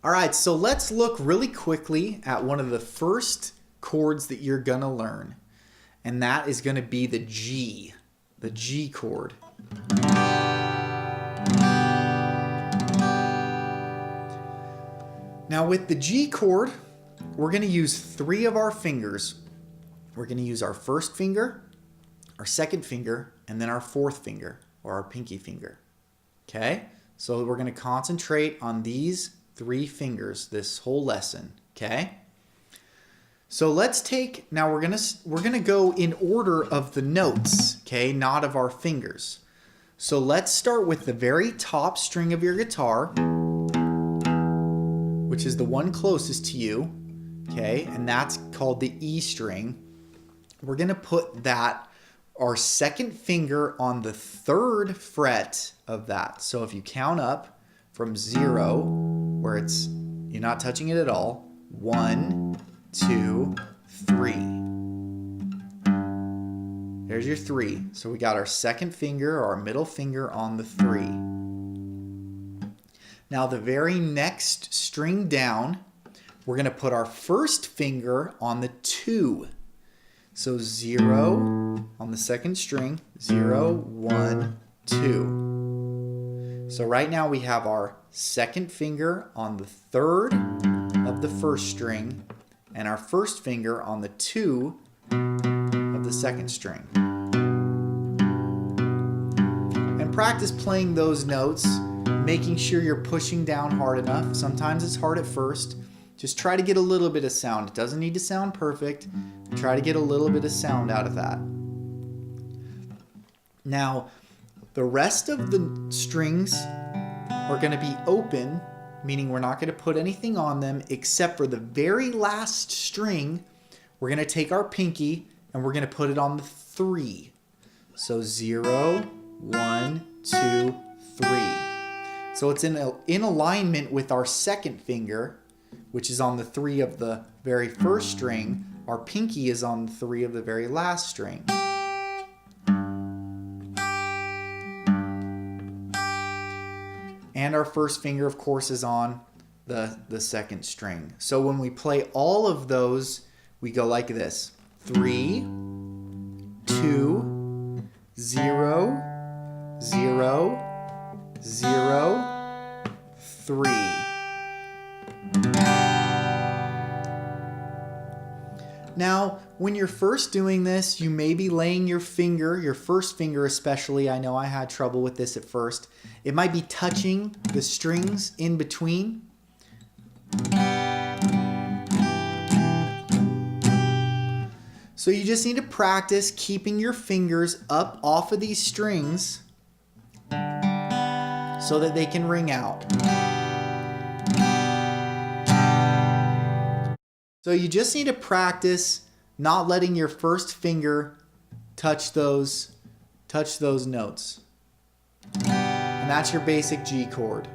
All right, so let's look really quickly at one of the first chords that you're gonna learn, and that is gonna be the G chord. Now with the G chord, we're gonna use 3 of our fingers. We're gonna use our first finger, our second finger, and then our 4th finger, or our pinky finger. Okay? So we're gonna concentrate on these 3 fingers this whole lesson, okay? So let's take, now we're gonna go in order of the notes, okay, not of our fingers. So let's start with the very top string of your guitar, which is the one closest to you, okay, and that's called the E string. We're gonna put our second finger on the 3rd fret of that. So if you count up from 0, where you're not touching it at all, 1, 2, 3. There's your 3. So we got our second finger, or our middle finger, on the 3. Now the very next string down, we're going to put our first finger on the 2. So 0 on the second string, 0, 1, 2. So right now we have our second finger on the 3rd of the first string and our first finger on the 2 of the second string. And practice playing those notes, making sure you're pushing down hard enough. Sometimes it's hard at first. Just try to get a little bit of sound. It doesn't need to sound perfect. Try to get a little bit of sound out of that. Now, the rest of the strings are going to be open, meaning we're not going to put anything on them except for the very last string. We're going to take our pinky and we're going to put it on the 3. So 0, 1, 2, 3. So it's in alignment with our second finger, which is on the 3 of the very first string. Our pinky is on the 3 of the very last string. And our first finger, of course, is on the second string. So when we play all of those, we go like this. 3, 2, 0, 0, 0, 3. Now, when you're first doing this, you may be laying your finger, your first finger especially, I know I had trouble with this at first. It might be touching the strings in between. So you just need to practice keeping your fingers up off of these strings so that they can ring out. So you just need to practice not letting your first finger touch those notes. And that's your basic G chord.